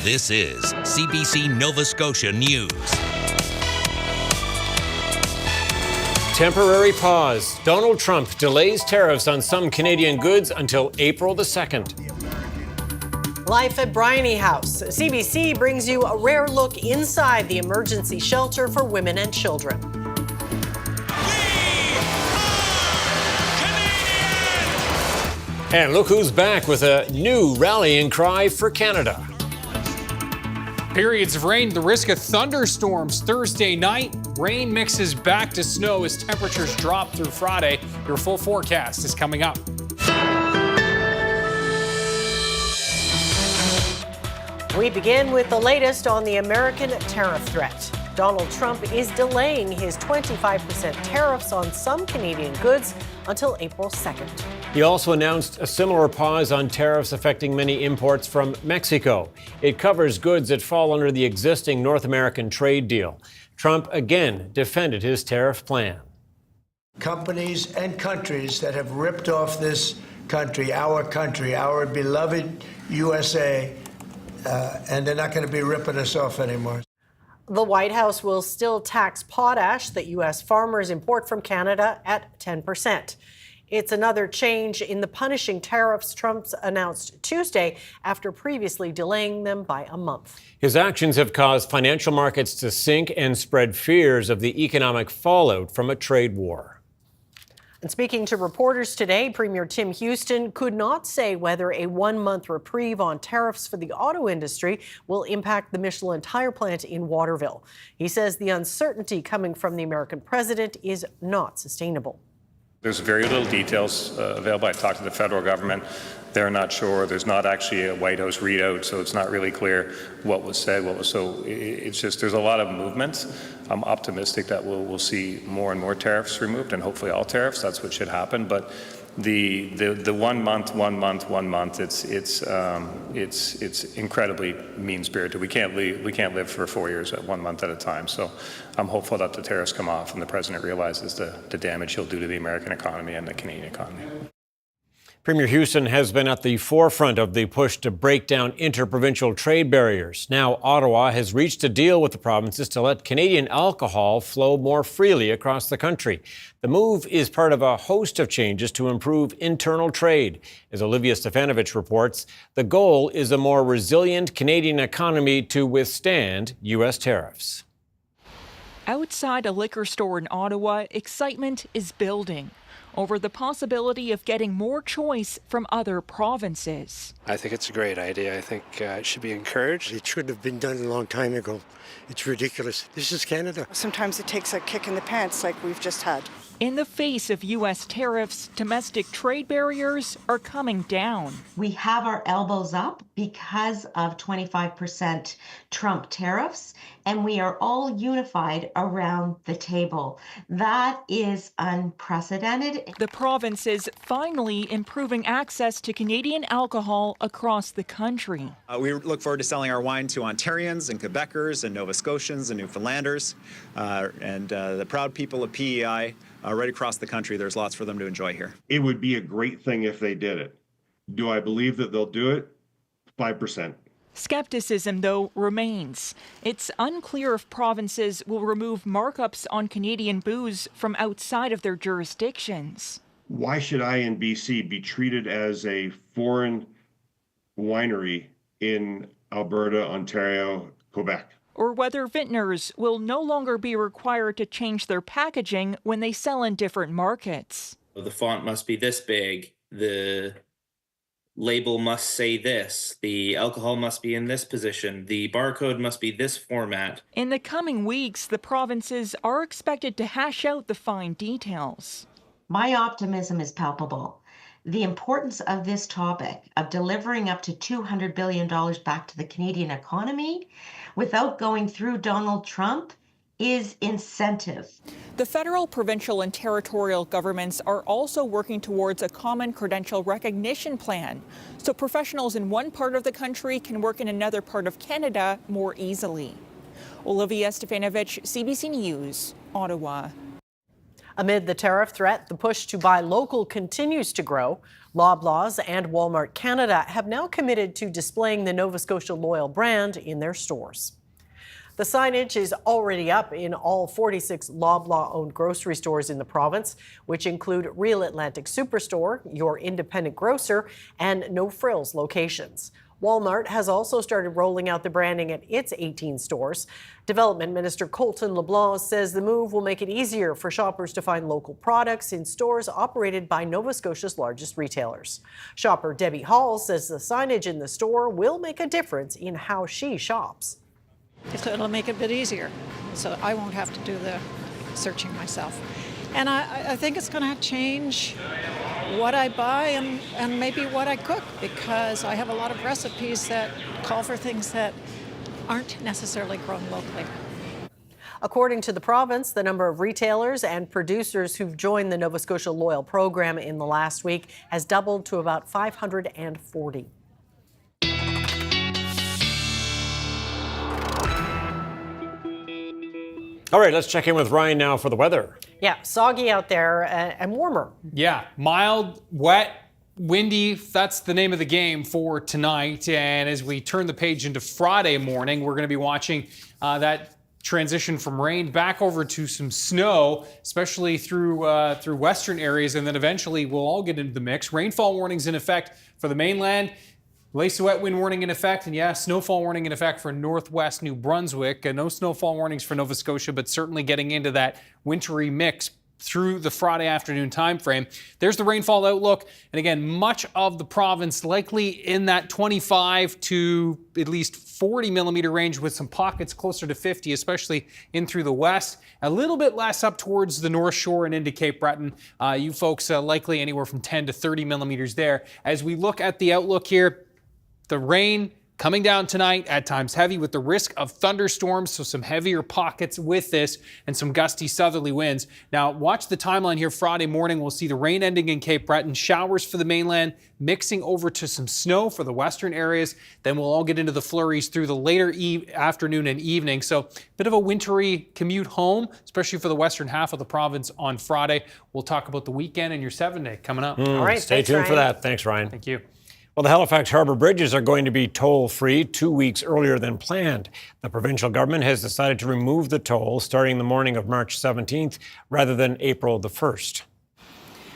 This is CBC Nova Scotia News. Temporary pause. Donald Trump delays tariffs on some Canadian goods until April the 2nd. Life at Bryony House. CBC brings you a rare look inside the emergency shelter for women and children. And look who's back with a new rallying cry for Canada. Periods of rain, the risk of thunderstorms Thursday night. Rain mixes back to snow as temperatures drop through Friday. Your full forecast is coming up. We begin with the latest on the American tariff threat. Donald Trump is delaying his 25% tariffs on some Canadian goods until April 2nd. He also announced a similar pause on tariffs affecting many imports from Mexico. It covers goods that fall under the existing North American trade deal. Trump again defended his tariff plan. Companies and countries that have ripped off this country, our beloved USA, and they're not going to be ripping us off anymore. The White House will still tax potash that U.S. farmers import from Canada at 10%. It's another change in the punishing tariffs Trump's announced Tuesday after previously delaying them by a month. His actions have caused financial markets to sink and spread fears of the economic fallout from a trade war. And speaking to reporters today, Premier Tim Houston could not say whether a one-month reprieve on tariffs for the auto industry will impact the Michelin tire plant in Waterville. He says the uncertainty coming from the American president is not sustainable. There's very little details available. I talked to the federal government. They're not sure. There's not actually a White House readout, so it's not really clear what was said. So it's just there's a lot of movement. I'm optimistic that we'll see more and more tariffs removed, and hopefully all tariffs. That's what should happen. But the 1 month, it's incredibly mean-spirited. We can't live for 4 years at 1 month at a time. So I'm hopeful that the tariffs come off and the president realizes the damage he'll do to the American economy and the Canadian economy. Premier Houston has been at the forefront of the push to break down interprovincial trade barriers. Now, Ottawa has reached a deal with the provinces to let Canadian alcohol flow more freely across the country. The move is part of a host of changes to improve internal trade. As Olivia Stefanovich reports, the goal is a more resilient Canadian economy to withstand U.S. tariffs. Outside a liquor store in Ottawa, excitement is building over the possibility of getting more choice from other provinces. I think it's a great idea. I think it should be encouraged. It should have been done a long time ago. It's ridiculous. This is Canada. Sometimes it takes a kick in the pants like we've just had. In the face of U.S. tariffs, domestic trade barriers are coming down. We have our elbows up because of 25% Trump tariffs, and we are all unified around the table. That is unprecedented. The province is finally improving access to Canadian alcohol across the country. We look forward to selling our wine to Ontarians and Quebecers and Nova Scotians and Newfoundlanders and the proud people of PEI. Right across the country, there's lots for them to enjoy here. It would be a great thing if they did it. Do I believe that they'll do it? 5%. Skepticism, though, remains. It's unclear if provinces will remove markups on Canadian booze from outside of their jurisdictions. Why should I in BC be treated as a foreign winery in Alberta, Ontario, Quebec? Or whether vintners will no longer be required to change their packaging when they sell in different markets. The font must be this big, the label must say this, the alcohol must be in this position, the barcode must be this format. In the coming weeks, the provinces are expected to hash out the fine details. My optimism is palpable. The importance of this topic of delivering up to $200 billion back to the Canadian economy without going through Donald Trump is incentive. The federal, provincial, and territorial governments are also working towards a common credential recognition plan, so professionals in one part of the country can work in another part of Canada more easily. Olivia Stefanovich, CBC News, Ottawa. Amid the tariff threat, the push to buy local continues to grow. Loblaws and Walmart Canada have now committed to displaying the Nova Scotia Loyal brand in their stores. The signage is already up in all 46 Loblaw-owned grocery stores in the province, which include Real Atlantic Superstore, Your Independent Grocer, and No Frills locations. Walmart has also started rolling out the branding at its 18 stores. Development Minister Colton LeBlanc says the move will make it easier for shoppers to find local products in stores operated by Nova Scotia's largest retailers. Shopper Debbie Hall says the signage in the store will make a difference in how she shops. It'll make it a bit easier, so I won't have to do the searching myself. And I think it's going to change what I buy and maybe what I cook, because I have a lot of recipes that call for things that aren't necessarily grown locally. According to the province, the number of retailers and producers who've joined the Nova Scotia Loyal program in the last week has doubled to about 540. All right, let's check in with Ryan now for the weather. Yeah, soggy out there and warmer. Yeah, mild, wet, windy. That's the name of the game for tonight. And as we turn the page into Friday morning, we're going to be watching that transition from rain back over to some snow, especially through western areas. And then eventually we'll all get into the mix. Rainfall warnings in effect for the mainland. Lace wet wind warning in effect, and yeah, snowfall warning in effect for northwest New Brunswick. No snowfall warnings for Nova Scotia, but certainly getting into that wintry mix through the Friday afternoon time frame. There's the rainfall outlook, and again, much of the province likely in that 25 to at least 40 millimeter range, with some pockets closer to 50, especially in through the west. A little bit less up towards the North Shore and into Cape Breton. You folks likely anywhere from 10 to 30 millimeters there. As we look at the outlook here, the rain coming down tonight, at times heavy with the risk of thunderstorms, so some heavier pockets with this and some gusty southerly winds. Now, watch the timeline here. Friday morning, we'll see the rain ending in Cape Breton, showers for the mainland, mixing over to some snow for the western areas. Then we'll all get into the flurries through the later afternoon and evening. So a bit of a wintry commute home, especially for the western half of the province on Friday. We'll talk about the weekend and your 7-day coming up. All right, stay tuned for that. Thanks, Ryan. Thank you. Well, the Halifax Harbour bridges are going to be toll-free 2 weeks earlier than planned. The provincial government has decided to remove the toll starting the morning of March 17th rather than April the 1st.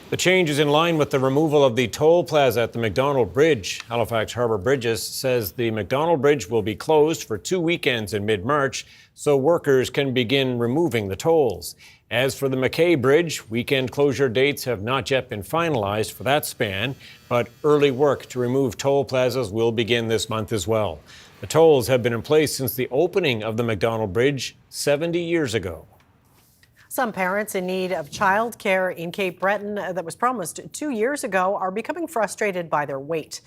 The change is in line with the removal of the toll plaza at the McDonald Bridge. Halifax Harbour Bridges says the McDonald Bridge will be closed for 2 weekends in mid-March so workers can begin removing the tolls. As for the Mackay Bridge, weekend closure dates have not yet been finalized for that span, but early work to remove toll plazas will begin this month as well. The tolls have been in place since the opening of the McDonald Bridge 70 years ago. Some parents in need of childcare in Cape Breton that was promised 2 years ago are becoming frustrated by their wait.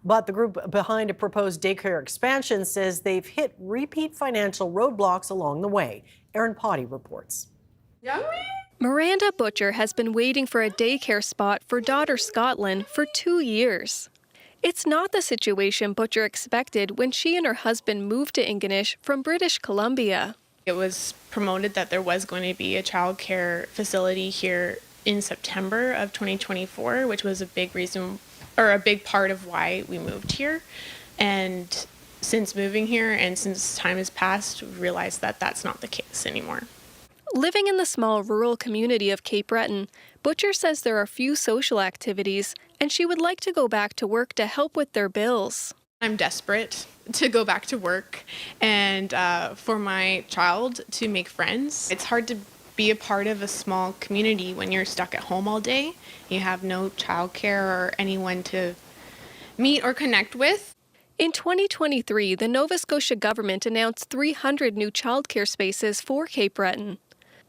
But the group behind a proposed daycare expansion says they've hit repeat financial roadblocks along the way. Erin Potty reports. Miranda Butcher has been waiting for a daycare spot for daughter Scotland for 2 years. It's not the situation Butcher expected when she and her husband moved to Ingonish from British Columbia. It was promoted that there was going to be a childcare facility here in September of 2024, which was a big reason, or a big part of why we moved here. And since moving here and since time has passed, we realized that that's not the case anymore. Living in the small rural community of Cape Breton, Butcher says there are few social activities, and she would like to go back to work to help with their bills. I'm desperate to go back to work and for my child to make friends. It's hard to be a part of a small community when you're stuck at home all day. You have no childcare or anyone to meet or connect with. In 2023, the Nova Scotia government announced 300 new childcare spaces for Cape Breton.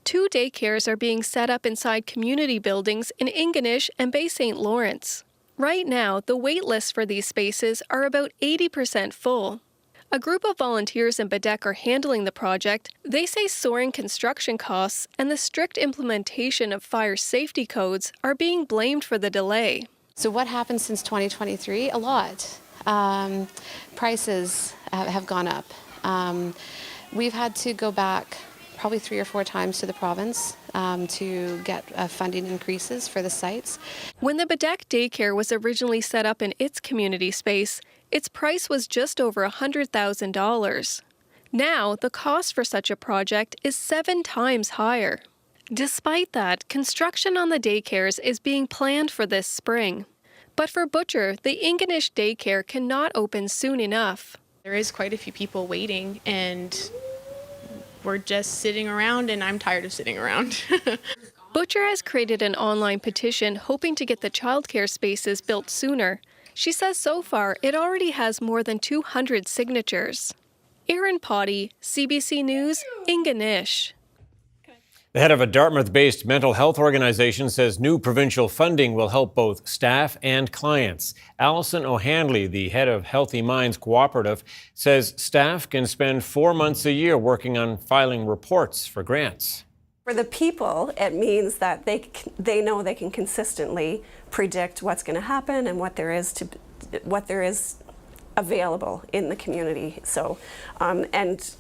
2 daycares are being set up inside community buildings in Ingonish and Bay St. Lawrence. Right now, the wait lists for these spaces are about 80% full. A group of volunteers in Badek are handling the project. They say soaring construction costs and the strict implementation of fire safety codes are being blamed for the delay. So what happened since 2023? A lot. Prices have gone up. We've had to go back probably 3 or 4 times to the province to get funding increases for the sites. When the Bedeck daycare was originally set up in its community space, its price was just over $100,000. Now, the cost for such a project is 7 times higher. Despite that, construction on the daycares is being planned for this spring. But for Butcher, the Ingonish daycare cannot open soon enough. There is quite a few people waiting, and we're just sitting around, and I'm tired of sitting around. Butcher has created an online petition hoping to get the childcare spaces built sooner. She says so far it already has more than 200 signatures. Erin Potty, CBC News, Ingonish. The head of a Dartmouth-based mental health organization says new provincial funding will help both staff and clients. Alison O'Handley, the head of Healthy Minds Cooperative, says staff can spend 4 months a year working on filing reports for grants. For the people, it means that they know they can consistently predict what's going to happen and what there is available in the community. So, and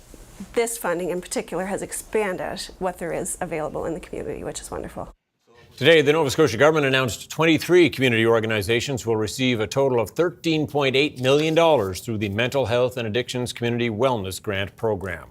this funding in particular has expanded what there is available in the community, which is wonderful. Today, the Nova Scotia government announced 23 community organizations will receive a total of $13.8 million through the Mental Health and Addictions Community Wellness Grant Program.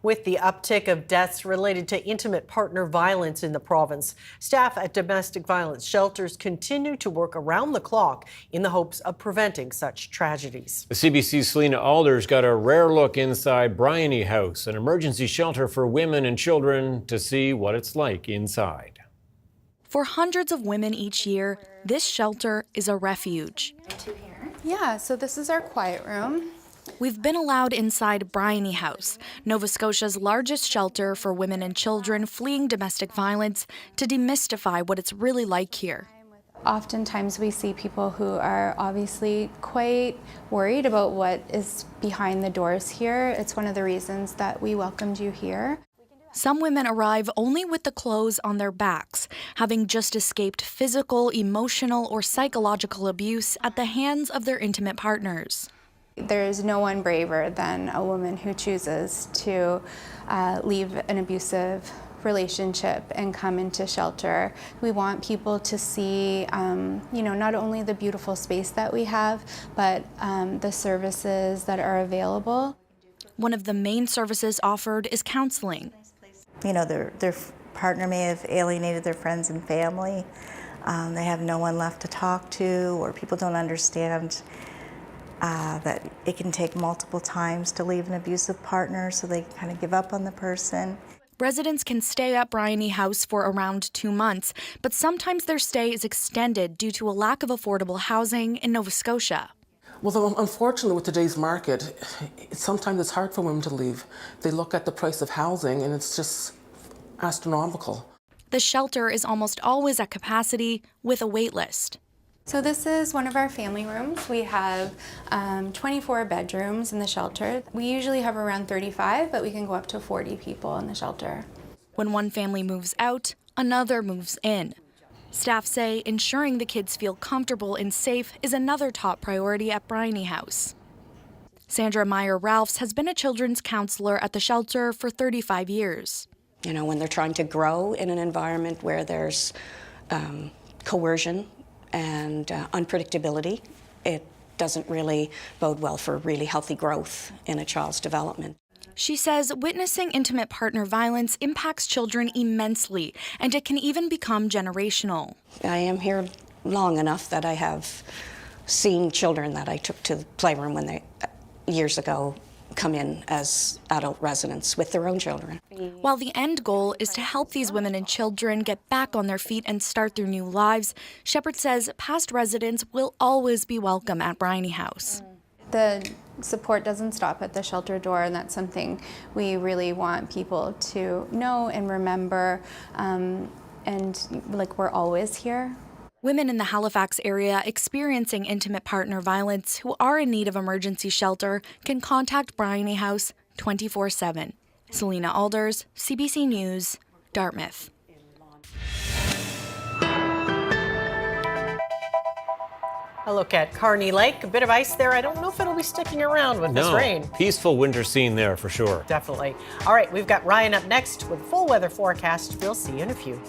With the uptick of deaths related to intimate partner violence in the province, staff at domestic violence shelters continue to work around the clock in the hopes of preventing such tragedies. The CBC's Selena Alders got a rare look inside Bryony House, an emergency shelter for women and children, to see what it's like inside. For hundreds of women each year, this shelter is a refuge. Yeah, so this is our quiet room. We've been allowed inside Bryony House, Nova Scotia's largest shelter for women and children fleeing domestic violence, to demystify what it's really like here. Oftentimes we see people who are obviously quite worried about what is behind the doors here. It's one of the reasons that we welcomed you here. Some women arrive only with the clothes on their backs, having just escaped physical, emotional, or psychological abuse at the hands of their intimate partners. There is no one braver than a woman who chooses to leave an abusive relationship and come into shelter. We want people to see, not only the beautiful space that we have, but the services that are available. One of the main services offered is counseling. Their partner may have alienated their friends and family. They have no one left to talk to, or people don't understand that it can take multiple times to leave an abusive partner, so they kind of give up on the person. Residents can stay at Bryony House for around 2 months, but sometimes their stay is extended due to a lack of affordable housing in Nova Scotia. Well, unfortunately, with today's market, sometimes it's hard for women to leave. They look at the price of housing and it's just astronomical. The shelter is almost always at capacity with a wait list. So this is one of our family rooms. We have 24 bedrooms in the shelter. We usually have around 35, but we can go up to 40 people in the shelter. When one family moves out, another moves in. Staff say ensuring the kids feel comfortable and safe is another top priority at Bryony House. Sandra Meyer-Ralphs has been a children's counselor at the shelter for 35 years. When they're trying to grow in an environment where there's coercion and unpredictability, it doesn't really bode well for really healthy growth in a child's development. She says witnessing intimate partner violence impacts children immensely, and it can even become generational. I am here long enough that I have seen children that I took to the playroom when they, years ago, come in as adult residents with their own children. While the end goal is to help these women and children get back on their feet and start their new lives, Shepherd says past residents will always be welcome at Bryony House. The support doesn't stop at the shelter door, and that's something we really want people to know and remember, and we're always here. Women in the Halifax area experiencing intimate partner violence who are in need of emergency shelter can contact Bryony House 24/7. Selena Alders, CBC News, Dartmouth. A look at Carney Lake, a bit of ice there. I don't know if it'll be sticking around with this rain. Peaceful winter scene there for sure. Definitely. All right, we've got Ryan up next with a full weather forecast. We'll see you in a few.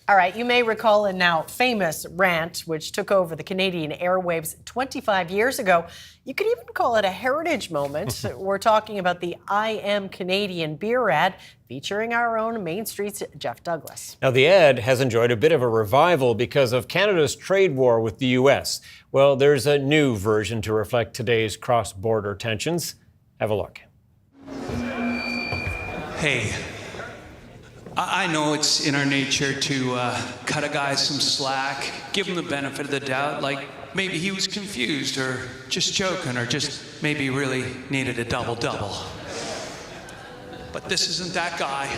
All right, you may recall a now famous rant which took over the Canadian airwaves 25 years ago. You could even call it a heritage moment. We're talking about the I Am Canadian beer ad featuring our own Main Street's Jeff Douglas. Now, the ad has enjoyed a bit of a revival because of Canada's trade war with the U.S. Well, there's a new version to reflect today's cross-border tensions. Have a look. Hey. I know it's in our nature to cut a guy some slack, give him the benefit of the doubt, like maybe he was confused or just joking or just maybe really needed a double-double. But this isn't that guy.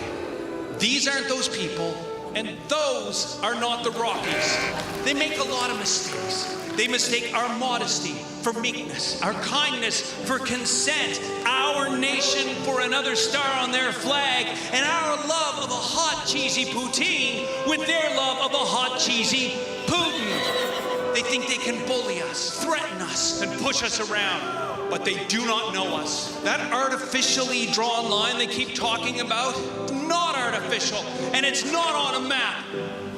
These aren't those people, and those are not the Rockies. They make a lot of mistakes. They mistake our modesty for meekness, our kindness for consent, our nation for another star on their flag, and our love of a hot, cheesy poutine with their love of a hot, cheesy Putin. They think they can bully us, threaten us, and push us around. But they do not know us. That artificially drawn line they keep talking about, not artificial, and it's not on a map.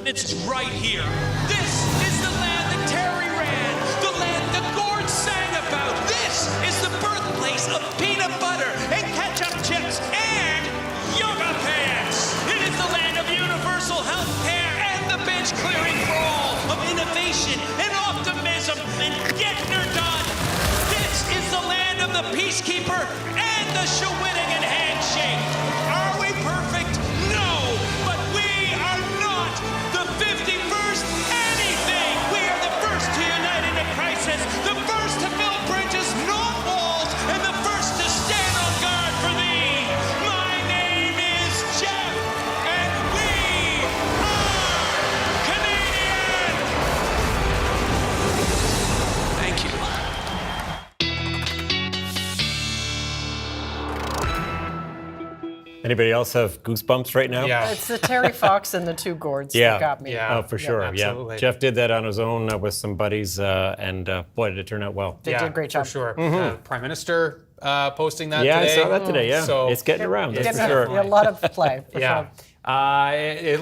It's right here. This is the land that Terry ran, the land the Gord sang about. This is the birthplace of peanut butter and ketchup chips and yoga pants. It is the land of universal health care and the bench clearing for all, of innovation and optimism and getting her done. This is the land of the peacekeeper and the Shawinigan handshake. Are we perfect? No, but we are not the 51st anything. We are the first to unite in a crisis, the first to build bridges, not walls, and the first to stand on guard for thee. My name is Jeff, and we are Canadian. Thank you. Anybody else have goosebumps right now? Yeah. It's the Terry Fox and the two Gords that got me. Oh, for sure. absolutely. Yeah. Jeff did that on his own with some buddies, and boy, did it turn out well. They did a great job. For sure. Prime Minister posting that Yeah, today. I saw that today. Yeah, So it's getting around. That's Getting for sure. a lot of play. For yeah. sure.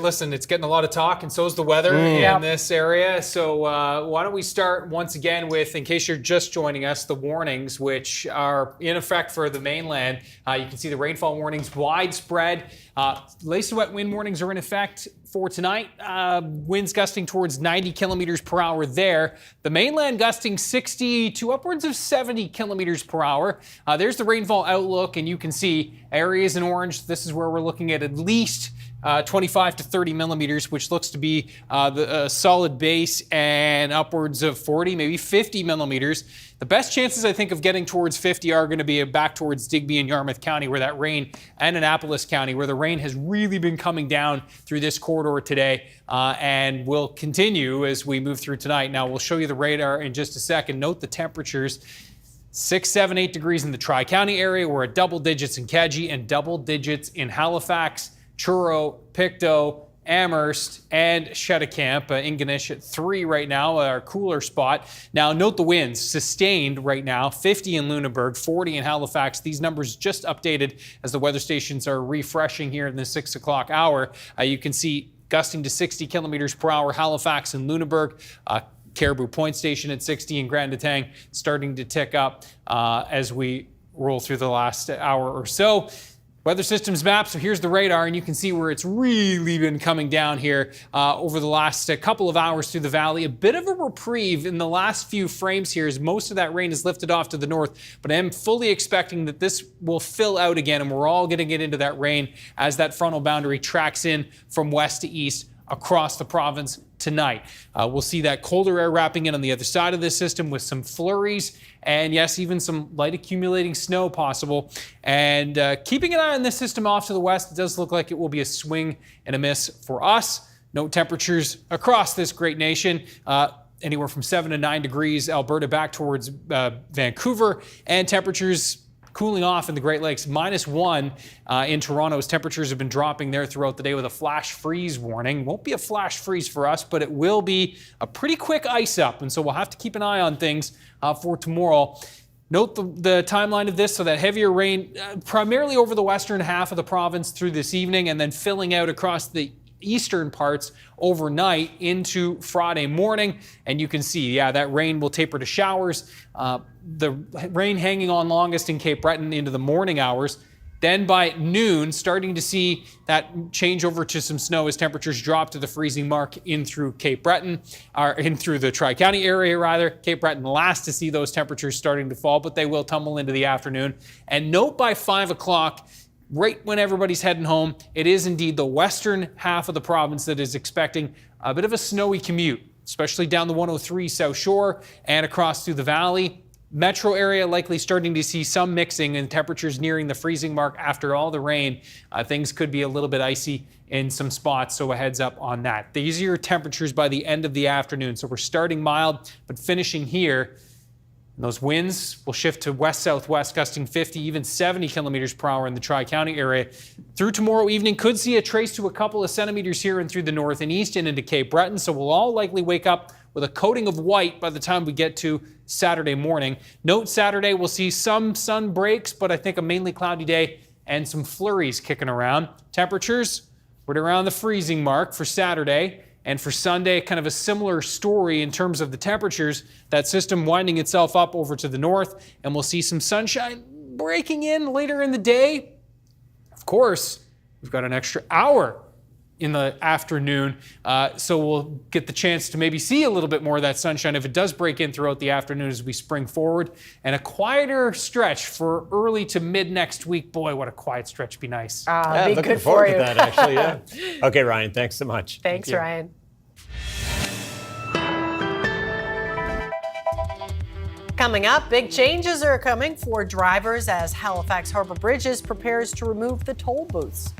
Listen, it's getting a lot of talk, and so is the weather in this area. So why don't we start once again with, in case you're just joining us, the warnings, which are in effect for the mainland. You can see the rainfall warnings widespread. Lace and wet wind warnings are in effect for tonight. Winds gusting towards 90 kilometers per hour there. The mainland gusting 60 to upwards of 70 kilometers per hour. There's the rainfall outlook, and you can see areas in orange. This is where we're looking at least 25 to 30 millimeters, which looks to be the solid base, and upwards of 40, maybe 50 millimeters. The best chances, I think, of getting towards 50 are going to be back towards Digby and Yarmouth County, where that rain, and Annapolis County, where the rain has really been coming down through this corridor today, and will continue as we move through tonight. Now, we'll show you the radar in just a second. Note the temperatures. 6, 7, 8 degrees in the Tri-County area. We're at double digits in Kedzie and double digits in Halifax, Truro, Pictou, Amherst, and Cheticamp. Ingonish at 3 right now, our cooler spot. Now, note the winds sustained right now, 50 in Lunenburg, 40 in Halifax. These numbers just updated as the weather stations are refreshing here in the 6 o'clock hour. You can see gusting to 60 kilometers per hour, Halifax and Lunenburg. Caribou Point Station at 60 in Grand Detang, starting to tick up as we roll through the last hour or so. Weather systems map, so here's the radar, and you can see where it's really been coming down here over the last couple of hours through the valley. A bit of a reprieve in the last few frames here as most of that rain is lifted off to the north, but I am fully expecting that this will fill out again, and we're all going to get into that rain as that frontal boundary tracks in from west to east across the province tonight. We'll see that colder air wrapping in on the other side of this system with some flurries and, yes, even some light accumulating snow possible. And keeping an eye on this system off to the west, it does look like it will be a swing and a miss for us. Note temperatures across this great nation. Anywhere from 7 to 9 degrees, Alberta back towards Vancouver, and temperatures cooling off in the Great Lakes, -1 in Toronto as temperatures have been dropping there throughout the day with a flash freeze warning. Won't be a flash freeze for us, but it will be a pretty quick ice up, and so we'll have to keep an eye on things for tomorrow. Note the timeline of this, so that heavier rain primarily over the western half of the province through this evening, and then filling out across the eastern parts overnight into Friday morning. And you can see, that rain will taper to showers. The rain hanging on longest in Cape Breton into the morning hours. Then by noon, starting to see that change over to some snow as temperatures drop to the freezing mark in through Cape Breton, or in through the Tri-County area rather. Cape Breton last to see those temperatures starting to fall, but they will tumble into the afternoon. And note by 5 o'clock, right when everybody's heading home, it is indeed the western half of the province that is expecting a bit of a snowy commute, especially down the 103 South Shore and across through the valley. Metro area likely starting to see some mixing and temperatures nearing the freezing mark after all the rain. Things could be a little bit icy in some spots, so a heads up on that. The easier temperatures by the end of the afternoon. So we're starting mild, but finishing here And those winds will shift to west-southwest, gusting 50, even 70 kilometers per hour in the Tri-County area. Through tomorrow evening, could see a trace to a couple of centimeters here and through the north and east and into Cape Breton. So we'll all likely wake up with a coating of white by the time we get to Saturday morning. Note Saturday, we'll see some sun breaks, but I think a mainly cloudy day and some flurries kicking around. Temperatures right around the freezing mark for Saturday. And for Sunday, kind of a similar story in terms of the temperatures. That system winding itself up over to the north, and we'll see some sunshine breaking in later in the day. Of course, we've got an extra hour in the afternoon, so we'll get the chance to maybe see a little bit more of that sunshine if it does break in throughout the afternoon as we spring forward. And a quieter stretch for early to mid next week. Boy, what a quiet stretch be nice. Yeah, looking forward to that, actually, yeah. Okay, Ryan, thanks so much. Thanks, Ryan. Coming up, big changes are coming for drivers as Halifax Harbour Bridges prepares to remove the toll booths.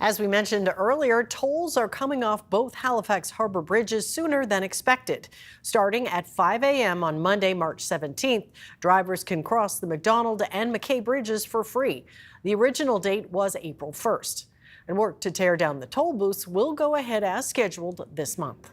As we mentioned earlier, tolls are coming off both Halifax Harbour Bridges sooner than expected. Starting at 5 a.m. on Monday, March 17th, drivers can cross the McDonald and McKay bridges for free. The original date was April 1st. And work to tear down the toll booths will go ahead as scheduled this month.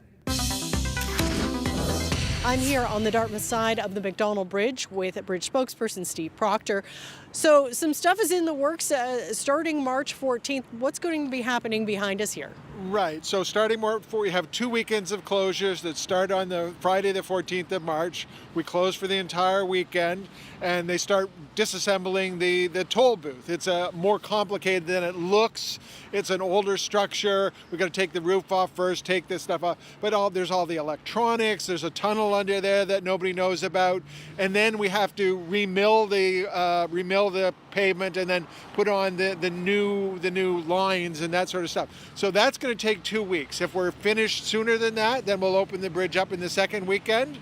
I'm here on the Dartmouth side of the McDonald Bridge with bridge spokesperson Steve Proctor. So some stuff is in the works starting March 14th. What's going to be happening behind us here? Right. So starting March 4th, we have 2 weekends of closures that start on the Friday, the 14th of March. We close for the entire weekend, and they start disassembling the toll booth. It's more complicated than it looks. It's an older structure. We've got to take the roof off first, take this stuff off. But there's all the electronics. There's a tunnel under there that nobody knows about. And then we have to remill the pavement and then put on the new lines and that sort of stuff. So that's going to take 2 weeks. If we're finished sooner than that, then we'll open the bridge up in the second weekend.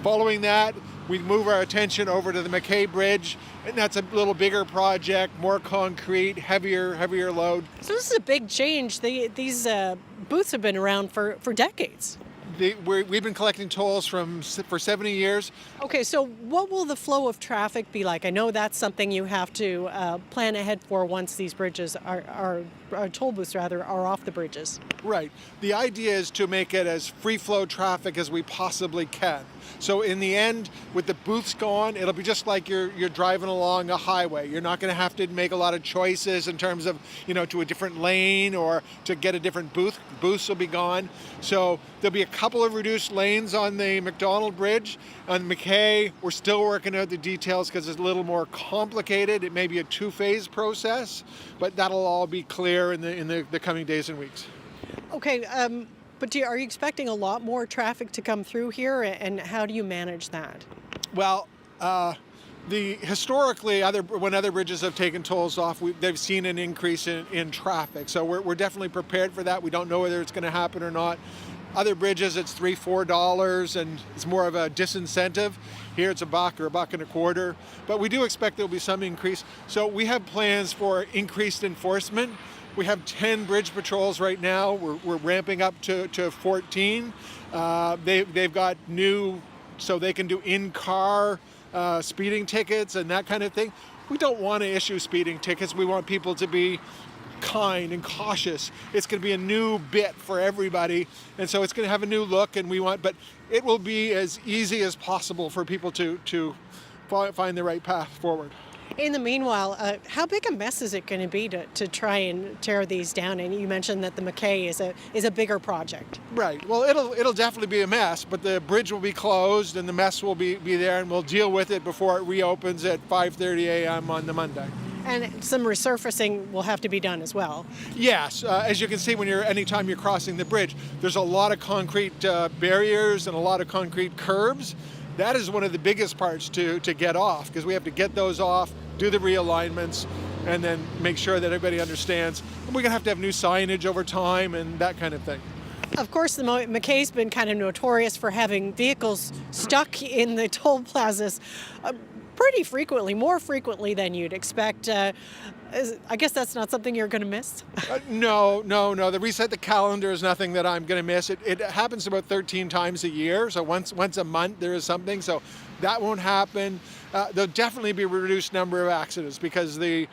Following that, we move our attention over to the McKay Bridge, and that's a little bigger project, more concrete, heavier load. So this is a big change. These booths have been around for decades. We've been collecting tolls for 70 years. Okay, so what will the flow of traffic be like? I know that's something you have to plan ahead for once these bridges are toll booths rather are off the bridges. Right. The idea is to make it as free flow traffic as we possibly can. So in the end, with the booths gone, it'll be just like you're driving along a highway. You're not going to have to make a lot of choices in terms of, to a different lane or to get a different booth. Booths will be gone. So there'll be a couple of reduced lanes on the McDonald Bridge. On McKay, we're still working out the details because it's a little more complicated. It may be a two-phase process, but that'll all be clear in the coming days and weeks. Okay, but are you expecting a lot more traffic to come through here, and how do you manage that? Well, historically, when other bridges have taken tolls off, they've seen an increase in traffic. So we're definitely prepared for that. We don't know whether it's going to happen or not. Other bridges, it's $3-4, and it's more of a disincentive. Here, it's $1 or $1.25. But we do expect there'll be some increase. So we have plans for increased enforcement. We have 10 bridge patrols right now. We're ramping up to 14. They've got new, so they can do in-car speeding tickets and that kind of thing. We don't want to issue speeding tickets. We want people to be kind and cautious. It's going to be a new bit for everybody, and so it's going to have a new look. But it will be as easy as possible for people to find the right path forward. In the meanwhile, how big a mess is it going to be to try and tear these down? And you mentioned that the McKay is a bigger project. Right. Well, it'll definitely be a mess, but the bridge will be closed and the mess will be there, and we'll deal with it before it reopens at 5:30 a.m. on the Monday. And some resurfacing will have to be done as well. Yes, as you can see, anytime you're crossing the bridge, there's a lot of concrete barriers and a lot of concrete curbs. That is one of the biggest parts to get off, because we have to get those off, do the realignments, and then make sure that everybody understands. And we're going to have new signage over time and that kind of thing. Of course, the McKay's been kind of notorious for having vehicles stuck in the toll plazas pretty frequently, more frequently than you'd expect. I guess that's not something you're going to miss? No. The reset the calendar is nothing that I'm going to miss. It happens about 13 times a year, so once a month there is something, so that won't happen. There'll definitely be a reduced number of accidents because the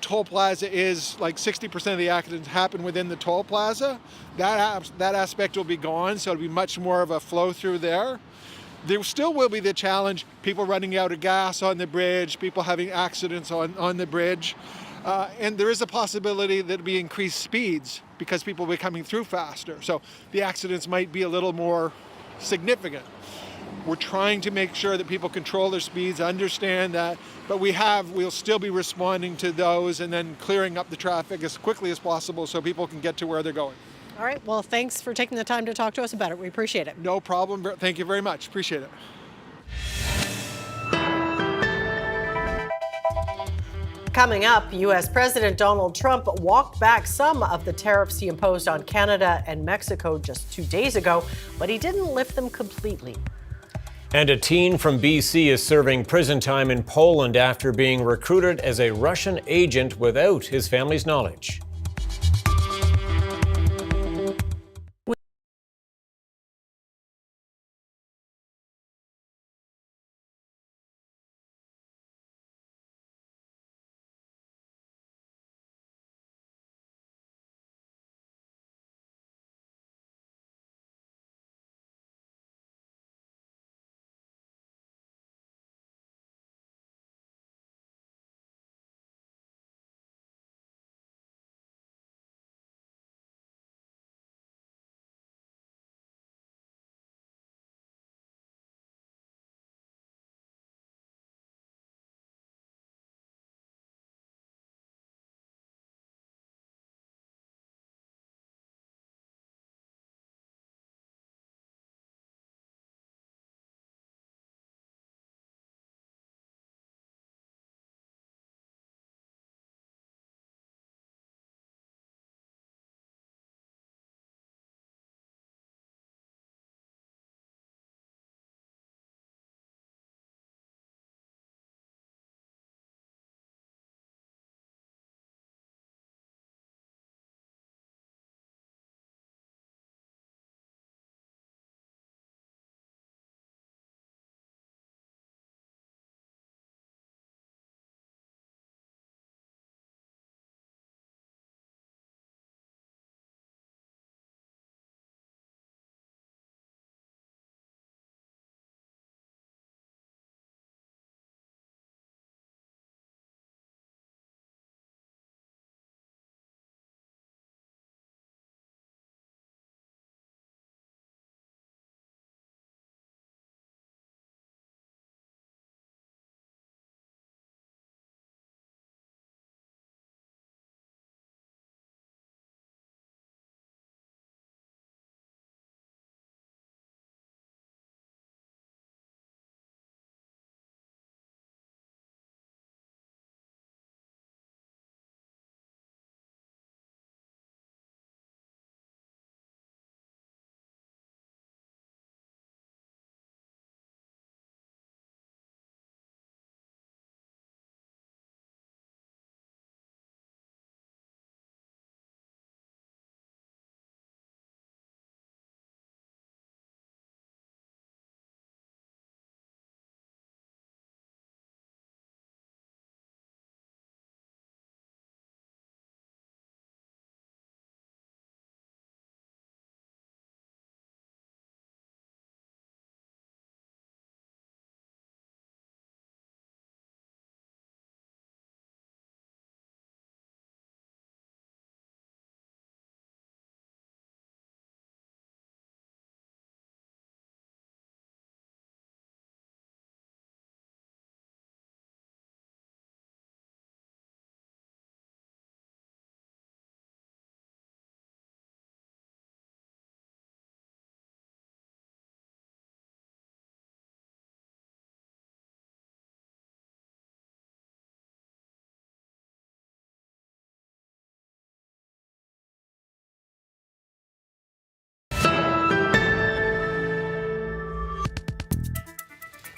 toll plaza is like 60% of the accidents happen within the toll plaza. That aspect will be gone, so it'll be much more of a flow through there. There still will be the challenge, people running out of gas on the bridge, people having accidents on the bridge. And there is a possibility that there'll be increased speeds because people will be coming through faster. So the accidents might be a little more significant. We're trying to make sure that people control their speeds, understand that, but we'll still be responding to those and then clearing up the traffic as quickly as possible so people can get to where they're going. All right, well, thanks for taking the time to talk to us about it. We appreciate it. No problem. Thank you very much. Appreciate it. Coming up, U.S. President Donald Trump walked back some of the tariffs he imposed on Canada and Mexico just 2 days ago, but he didn't lift them completely. And a teen from BC is serving prison time in Poland after being recruited as a Russian agent without his family's knowledge.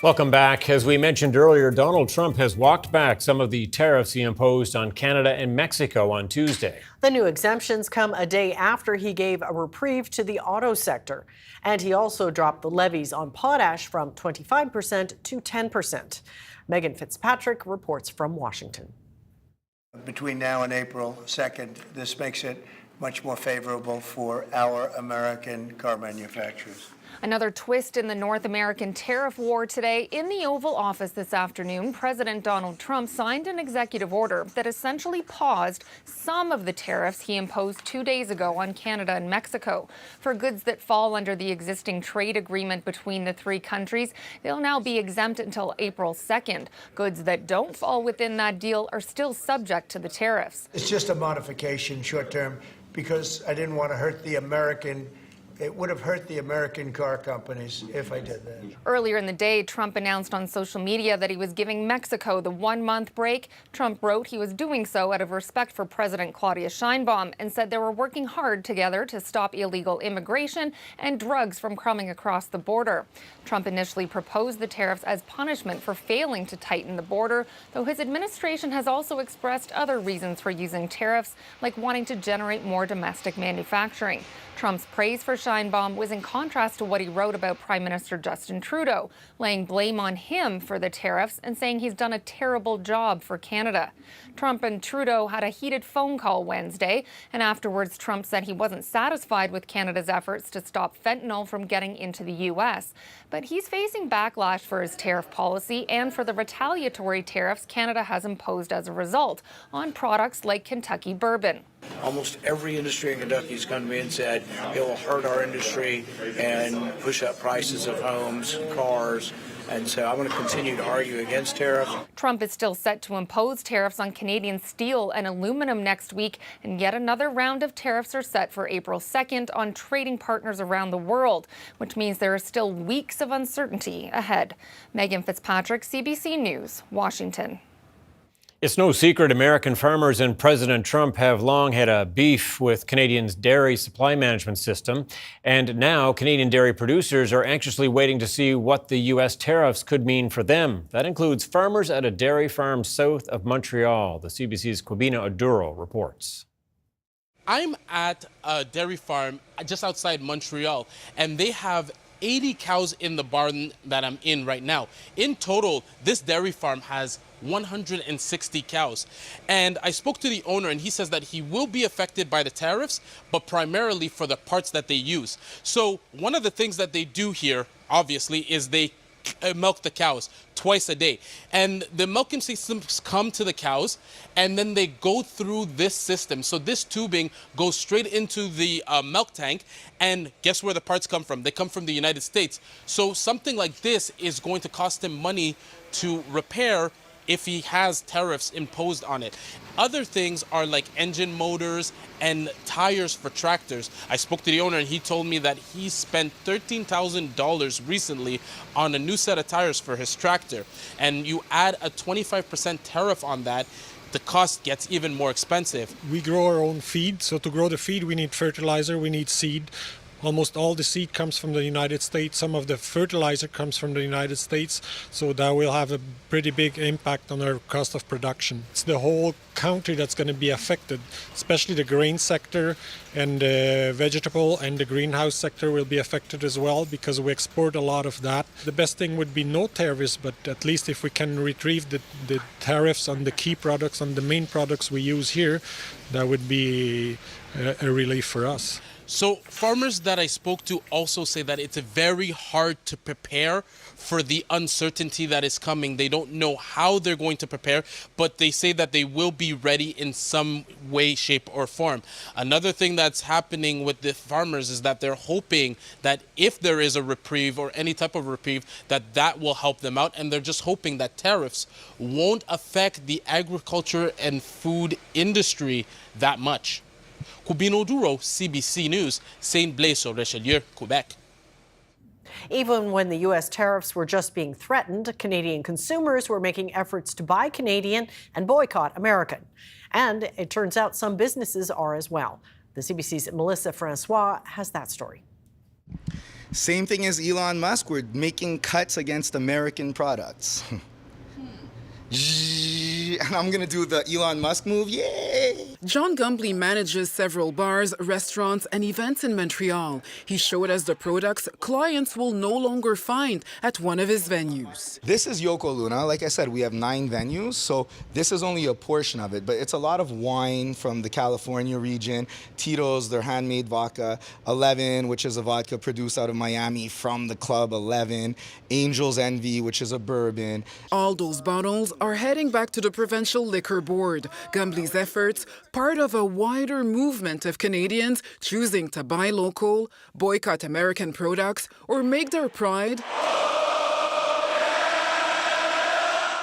Welcome back. As we mentioned earlier, Donald Trump has walked back some of the tariffs he imposed on Canada and Mexico on Tuesday. The new exemptions come a day after he gave a reprieve to the auto sector. And he also dropped the levies on potash from 25% to 10%. Megan Fitzpatrick reports from Washington. Between now and April 2nd, this makes it much more favorable for our American car manufacturers. Another twist in the North American tariff war today. In the Oval Office this afternoon, President Donald Trump signed an executive order that essentially paused some of the tariffs he imposed 2 days ago on Canada and Mexico. For goods that fall under the existing trade agreement between the three countries, they'll now be exempt until April 2nd. Goods that don't fall within that deal are still subject to the tariffs. It's just a modification short term because I didn't want to hurt the American. It would have hurt the American car companies if I did that. Earlier in the day, Trump announced on social media that he was giving Mexico the 1-month break. Trump wrote he was doing so out of respect for President Claudia Sheinbaum and said they were working hard together to stop illegal immigration and drugs from coming across the border. Trump initially proposed the tariffs as punishment for failing to tighten the border, though his administration has also expressed other reasons for using tariffs, like wanting to generate more domestic manufacturing. Trump's praise for Sheinbaum was in contrast to what he wrote about Prime Minister Justin Trudeau, laying blame on him for the tariffs and saying he's done a terrible job for Canada. Trump and Trudeau had a heated phone call Wednesday, and afterwards Trump said he wasn't satisfied with Canada's efforts to stop fentanyl from getting into the U.S. But he's facing backlash for his tariff policy and for the retaliatory tariffs Canada has imposed as a result on products like Kentucky bourbon. Almost every industry in Kentucky has come to me and said it will hurt our industry and push up prices of homes, cars. And so I'm going to continue to argue against tariffs. Trump is still set to impose tariffs on Canadian steel and aluminum next week, and yet another round of tariffs are set for April 2nd on trading partners around the world, which means there are still weeks of uncertainty ahead. Megan Fitzpatrick, CBC News, Washington. It's no secret American farmers and President Trump have long had a beef with Canadians' dairy supply management system. And now Canadian dairy producers are anxiously waiting to see what the U.S. tariffs could mean for them. That includes farmers at a dairy farm south of Montreal. The CBC's Kwabena Oduro reports. I'm at a dairy farm just outside Montreal, and they have 80 cows in the barn that I'm in right now. In total, this dairy farm has 160 cows. And I spoke to the owner, and he says that he will be affected by the tariffs, but primarily for the parts that they use. So one of the things that they do here, obviously, is they milk the cows twice a day. And the milking systems come to the cows, and then they go through this system. So this tubing goes straight into the milk tank, and guess where the parts come from? They come from the United States. So something like this is going to cost him money to repair if he has tariffs imposed on it. Other things are like engine motors and tires for tractors. I spoke to the owner, and he told me that he spent $13,000 recently on a new set of tires for his tractor. And you add a 25% tariff on that, the cost gets even more expensive. We grow our own feed, so to grow the feed we need fertilizer, we need seed. Almost all the seed comes from the United States. Some of the fertilizer comes from the United States, so that will have a pretty big impact on our cost of production. It's the whole country that's going to be affected, especially the grain sector and the vegetable and the greenhouse sector will be affected as well because we export a lot of that. The best thing would be no tariffs, but at least if we can retrieve the tariffs on the key products, on the main products we use here, that would be a relief for us. So farmers that I spoke to also say that it's very hard to prepare for the uncertainty that is coming. They don't know how they're going to prepare, but they say that they will be ready in some way, shape, or form. Another thing that's happening with the farmers is that they're hoping that if there is a reprieve or any type of reprieve, that will help them out. And they're just hoping that tariffs won't affect the agriculture and food industry that much. Kwabena Oduro, CBC News, Saint-Blaise-sur-Richelieu, Quebec. Even when the U.S. tariffs were just being threatened, Canadian consumers were making efforts to buy Canadian and boycott American. And it turns out some businesses are as well. The CBC's Melissa Francois has that story. Same thing as Elon Musk. We're making cuts against American products. And I'm gonna do the Elon Musk move, yay! John Gumbley manages several bars, restaurants, and events in Montreal. He showed us the products clients will no longer find at one of his venues. This is Yoko Luna. Like I said, we have 9 venues, so this is only a portion of it, but it's a lot of wine from the California region, Tito's, their handmade vodka, 11, which is a vodka produced out of Miami from the Club 11, Angel's Envy, which is a bourbon. All those bottles are heading back to the Provincial Liquor Board. Gumbley's efforts, part of a wider movement of Canadians choosing to buy local, boycott American products, or make their pride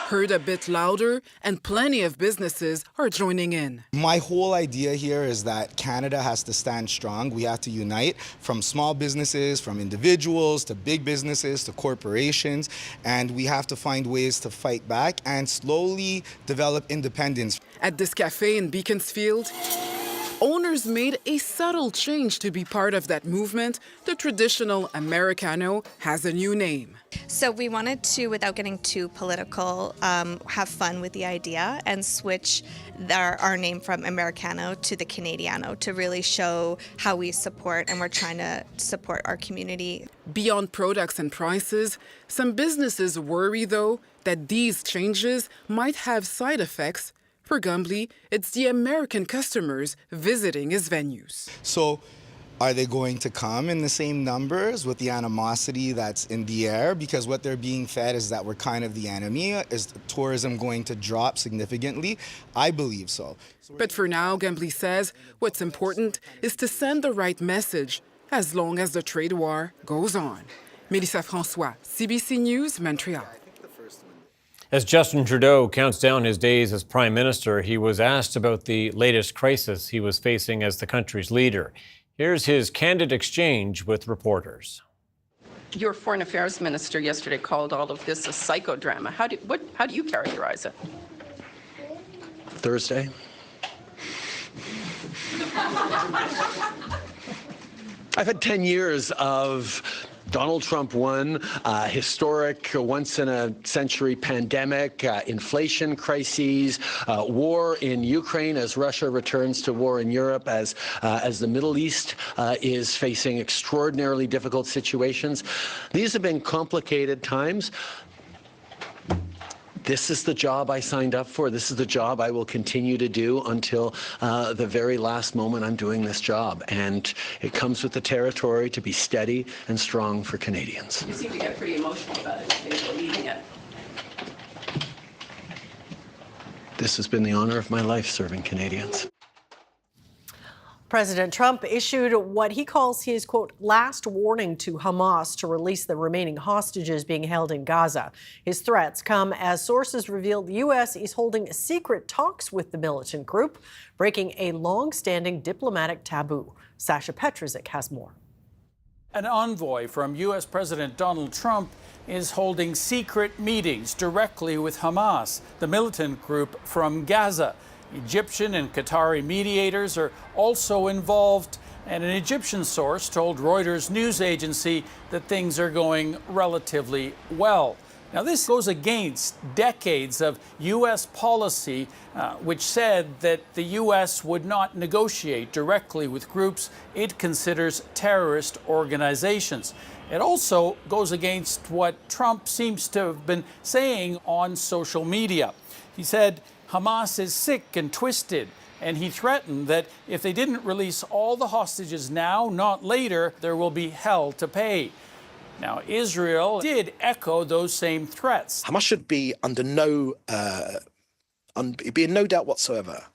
heard a bit louder, and plenty of businesses are joining in. My whole idea here is that Canada has to stand strong. We have to unite from small businesses, from individuals, to big businesses, to corporations, and we have to find ways to fight back and slowly develop independence. At this cafe in Beaconsfield, owners made a subtle change to be part of that movement. The traditional Americano has a new name. So we wanted to, without getting too political, have fun with the idea and switch our name from Americano to the Canadiano to really show how we support, and we're trying to support our community. Beyond products and prices, some businesses worry, though, that these changes might have side effects. For Gumbley, it's the American customers visiting his venues. So are they going to come in the same numbers with the animosity that's in the air? Because what they're being fed is that we're kind of the enemy. Is tourism going to drop significantly? I believe so. But for now, Gumbley says what's important is to send the right message as long as the trade war goes on. Mélissa François, CBC News, Montreal. As Justin Trudeau counts down his days as Prime Minister, he was asked about the latest crisis he was facing as the country's leader. Here's his candid exchange with reporters. Your Foreign Affairs Minister yesterday called all of this a psychodrama. How do you characterize it? Thursday. I've had 10 years of Donald Trump won, historic, once-in-a-century pandemic, inflation crises, war in Ukraine as Russia returns to war in Europe, as the Middle East is facing extraordinarily difficult situations. These have been complicated times. This is the job I signed up for. This is the job I will continue to do until the very last moment I'm doing this job. And it comes with the territory to be steady and strong for Canadians. You seem to get pretty emotional about it. You're leading it. This has been the honor of my life, serving Canadians. President Trump issued what he calls his, quote, last warning to Hamas to release the remaining hostages being held in Gaza. His threats come as sources reveal the U.S. is holding secret talks with the militant group, breaking a long-standing diplomatic taboo. Sasha Petrovic has more. An envoy from U.S. President Donald Trump is holding secret meetings directly with Hamas, the militant group from Gaza. Egyptian and Qatari mediators are also involved, and an Egyptian source told Reuters news agency that things are going relatively well. Now, this goes against decades of U.S. policy, which said that the U.S. would not negotiate directly with groups it considers terrorist organizations. It also goes against what Trump seems to have been saying on social media. He said Hamas is sick and twisted, and he threatened that if they didn't release all the hostages now, not later, there will be hell to pay. Now, Israel did echo those same threats. Hamas should be under no doubt whatsoever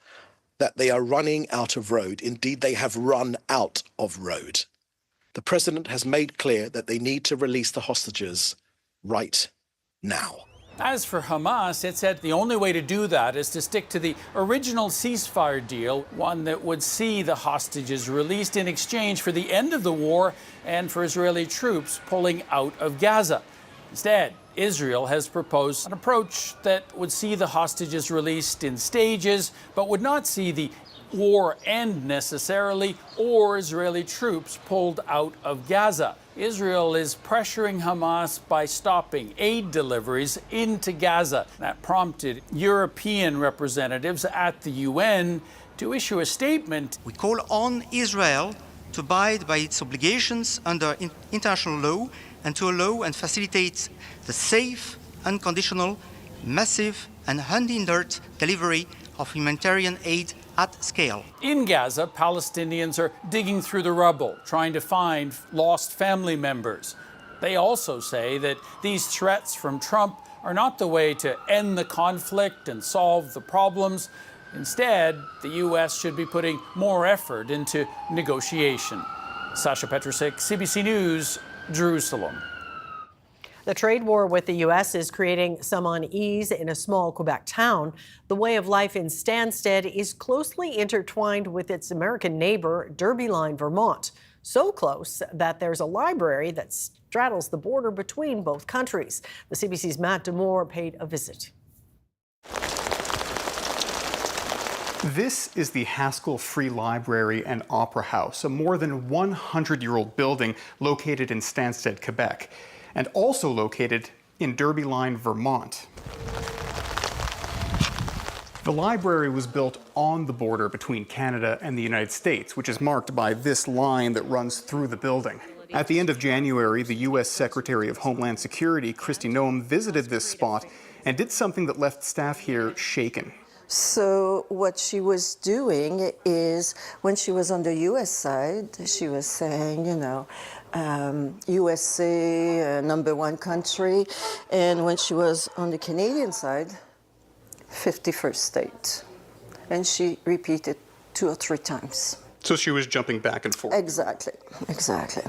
that they are running out of road. Indeed, they have run out of road. The president has made clear that they need to release the hostages right now. As for Hamas, it said the only way to do that is to stick to the original ceasefire deal, one that would see the hostages released in exchange for the end of the war and for Israeli troops pulling out of Gaza. Instead, Israel has proposed an approach that would see the hostages released in stages, but would not see the war end necessarily or Israeli troops pulled out of Gaza. Israel is pressuring Hamas by stopping aid deliveries into Gaza. That prompted European representatives at the UN to issue a statement. We call on Israel to abide by its obligations under international law and to allow and facilitate the safe, unconditional, massive and unhindered delivery of humanitarian aid at scale. In Gaza, Palestinians are digging through the rubble, trying to find lost family members. They also say that these threats from Trump are not the way to end the conflict and solve the problems. Instead, the U.S. should be putting more effort into negotiation. Sasha Petrusik, CBC News, Jerusalem. The trade war with the U.S. is creating some unease in a small Quebec town. The way of life in Stansted is closely intertwined with its American neighbor, Derbyline, Vermont. So close that there's a library that straddles the border between both countries. The CBC's Matt Demore paid a visit. This is the Haskell Free Library and Opera House, a more than 100-year-old building located in Stansted, Quebec, and also located in Derbyline, Vermont. The library was built on the border between Canada and the United States, which is marked by this line that runs through the building. At the end of January, the U.S. Secretary of Homeland Security, Kristi Noem, visited this spot and did something that left staff here shaken. So what she was doing is, when she was on the U.S. side, she was saying, you know, USA, number one country. And when she was on the Canadian side, 51st state. And she repeated 2 or 3 times. So she was jumping back and forth. Exactly, exactly.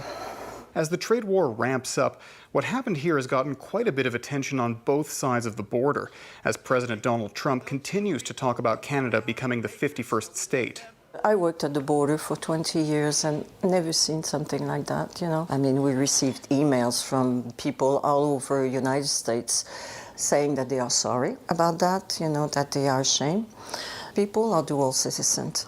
As the trade war ramps up, what happened here has gotten quite a bit of attention on both sides of the border, as President Donald Trump continues to talk about Canada becoming the 51st state. I worked at the border for 20 years and never seen something like that, you know. I mean, we received emails from people all over the United States saying that they are sorry about that, you know, that they are ashamed. People are dual citizens.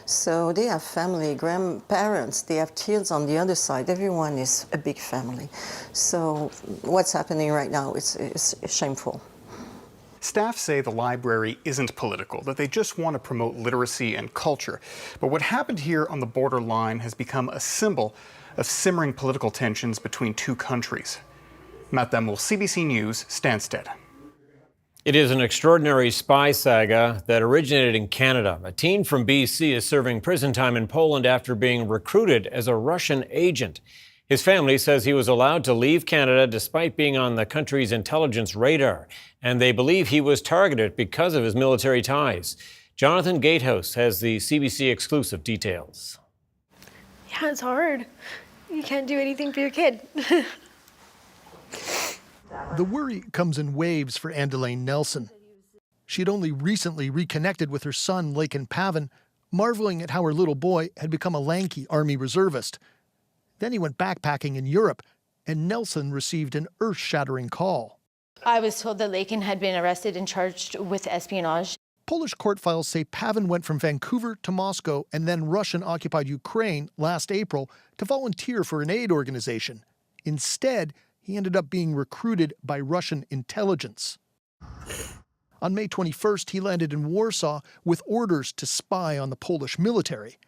So they have family, grandparents, they have kids on the other side. Everyone is a big family. So what's happening right now is shameful. Staff say the library isn't political, that they just want to promote literacy and culture. But what happened here on the border line has become a symbol of simmering political tensions between 2 countries. Matt Demel, CBC News, Stansted. It is an extraordinary spy saga that originated in Canada. A teen from BC is serving prison time in Poland after being recruited as a Russian agent. His family says he was allowed to leave Canada despite being on the country's intelligence radar, and they believe he was targeted because of his military ties. Jonathan Gatehouse has the CBC exclusive details. Yeah, it's hard. You can't do anything for your kid. The worry comes in waves for Andelaine Nelson. She had only recently reconnected with her son, Laken Pavin, marveling at how her little boy had become a lanky Army reservist. Then he went backpacking in Europe, and Nelson received an earth-shattering call. I was told that Laken had been arrested and charged with espionage. Polish court files say Pavin went from Vancouver to Moscow and then Russian-occupied Ukraine last April to volunteer for an aid organization. Instead, he ended up being recruited by Russian intelligence. On May 21st, he landed in Warsaw with orders to spy on the Polish military.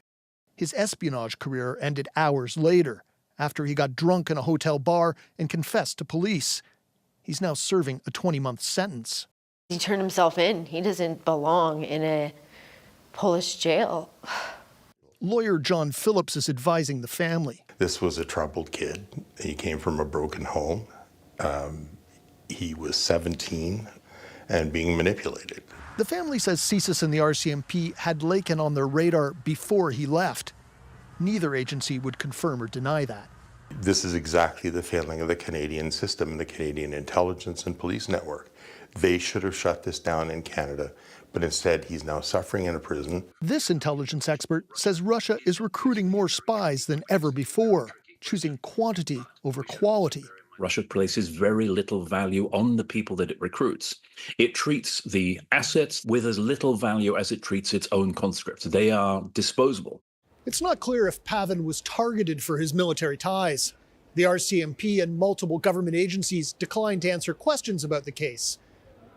His espionage career ended hours later, after he got drunk in a hotel bar and confessed to police. He's now serving a 20-month sentence. He turned himself in. He doesn't belong in a Polish jail. Lawyer John Phillips is advising the family. This was a troubled kid. He came from a broken home. He was 17 and being manipulated. The family says CSIS and the RCMP had Laken on their radar before he left. Neither agency would confirm or deny that. This is exactly the failing of the Canadian system and the Canadian intelligence and police network. They should have shut this down in Canada, but instead he's now suffering in a prison. This intelligence expert says Russia is recruiting more spies than ever before, choosing quantity over quality. Russia places very little value on the people that it recruits. It treats the assets with as little value as it treats its own conscripts. They are disposable. It's not clear if Pavan was targeted for his military ties. The RCMP and multiple government agencies declined to answer questions about the case.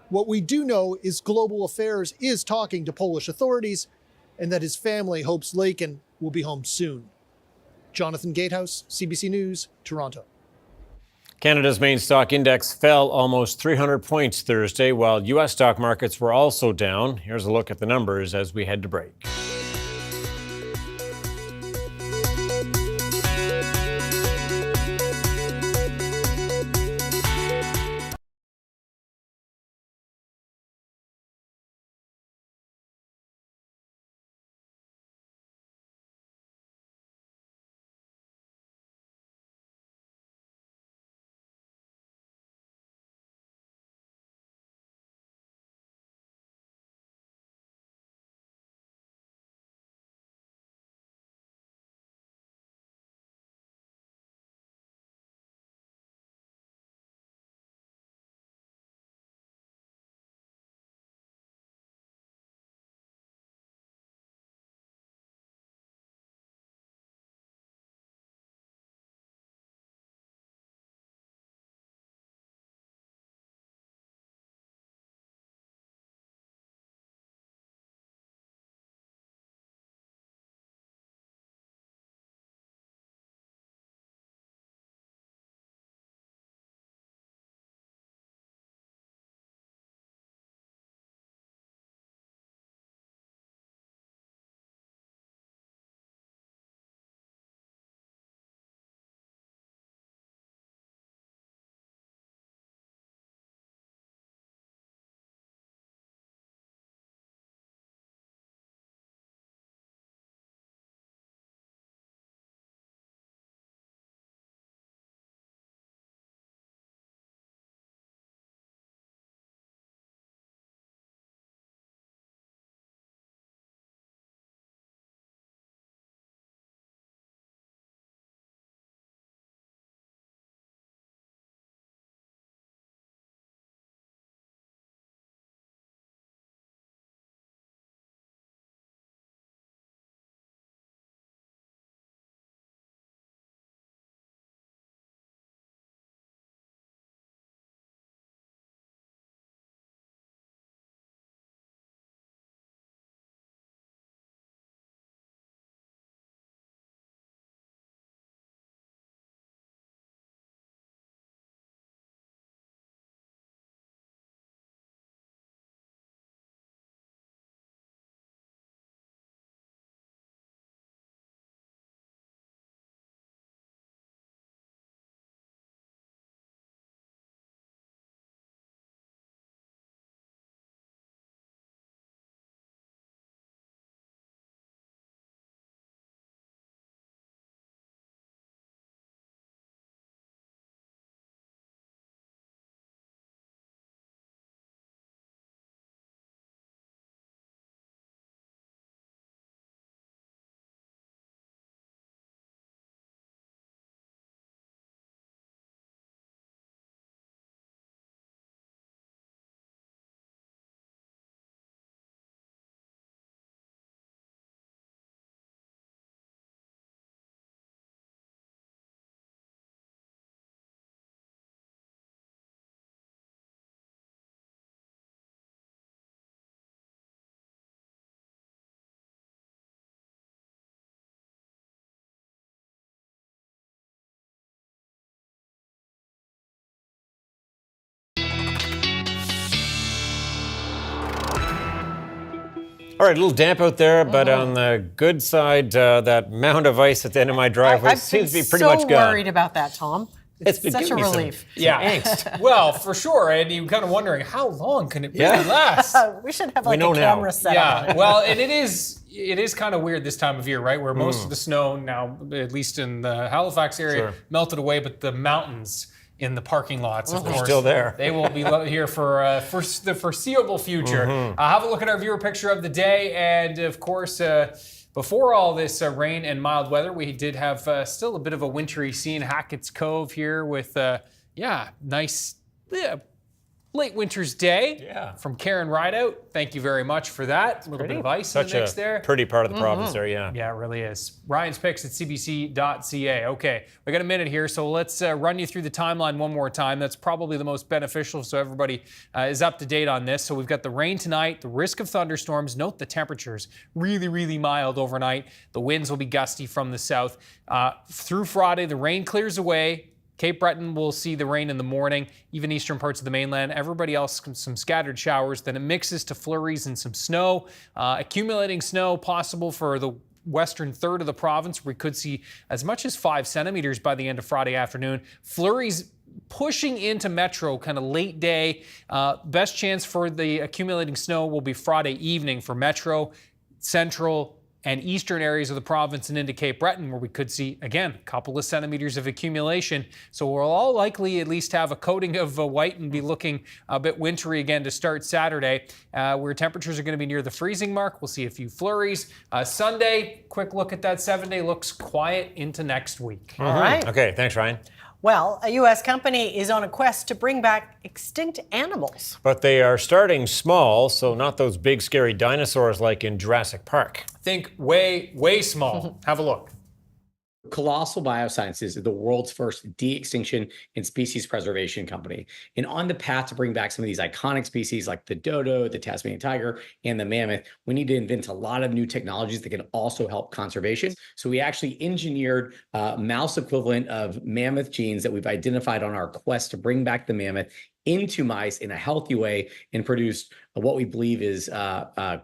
What we do know is Global Affairs is talking to Polish authorities and that his family hopes Lakin will be home soon. Jonathan Gatehouse, CBC News, Toronto. Canada's main stock index fell almost 300 points Thursday, while U.S. stock markets were also down. Here's a look at the numbers as we head to break. All right, a little damp out there, but on the good side, that mound of ice at the end of my driveway seems to be pretty much gone. I'm so worried about that, Tom. It's been such a giving me relief. Yeah, angst. Well, for sure. And you're kind of wondering, how long can it really last? We should have like a camera set up on it. Well, and it is kind of weird this time of year, right? Where most of the snow now, at least in the Halifax area, melted away, but the mountains in the parking lots, of course, still there. They will be here for the foreseeable future. Have a look at our viewer picture of the day, and of course, before all this rain and mild weather, we did have still a bit of a wintry scene. Hackett's Cove here with Yeah, nice. Late winter's day. Yeah. From Karen Rideout. Thank you very much for that. A little bit of ice in the mix there. Pretty part of the province there, yeah. Yeah, it really is. Ryan's picks at cbc.ca. Okay, we got a minute here, so let's run you through the timeline one more time. That's probably the most beneficial, so everybody is up to date on this. So we've got the rain tonight, the risk of thunderstorms. Note the temperatures really, really mild overnight. The winds will be gusty from the south. Through Friday, the rain clears away. Cape Breton will see the rain in the morning, even eastern parts of the mainland. Everybody else, some scattered showers. Then it mixes to flurries and some snow. Accumulating snow possible for the western third of the province. We could see as much as 5 centimeters by the end of Friday afternoon. Flurries pushing into Metro kind of late day. Best chance for the accumulating snow will be Friday evening for Metro, Central, and eastern areas of the province and into Cape Breton, where we could see, again, a couple of centimeters of accumulation. So we'll all likely at least have a coating of white and be looking a bit wintry again to start Saturday, where temperatures are going to be near the freezing mark. We'll see a few flurries. Sunday, quick look at that 7-day, looks quiet into next week. All right. Okay, thanks, Ryan. Well, a U.S. company is on a quest to bring back extinct animals. But they are starting small, so not those big, scary dinosaurs like in Jurassic Park. Think way, way small. Have a look. Colossal Biosciences is the world's first de-extinction and species preservation company. And on the path to bring back some of these iconic species like the dodo, the Tasmanian tiger, and the mammoth, we need to invent a lot of new technologies that can also help conservation. So we actually engineered a mouse equivalent of mammoth genes that we've identified on our quest to bring back the mammoth into mice in a healthy way and produce what we believe is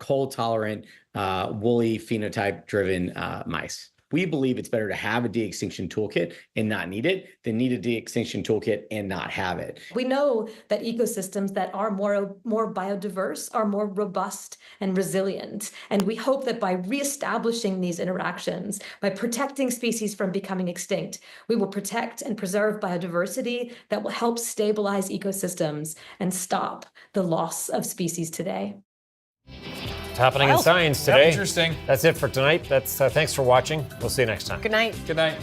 cold-tolerant, woolly phenotype-driven mice. We believe it's better to have a de-extinction toolkit and not need it than need a de-extinction toolkit and not have it. We know that ecosystems that are more biodiverse are more robust and resilient. And we hope that by reestablishing these interactions, by protecting species from becoming extinct, we will protect and preserve biodiversity that will help stabilize ecosystems and stop the loss of species today. It's happening in science today. Interesting. That's it for tonight. Thanks for watching. We'll see you next time. Good night. Good night.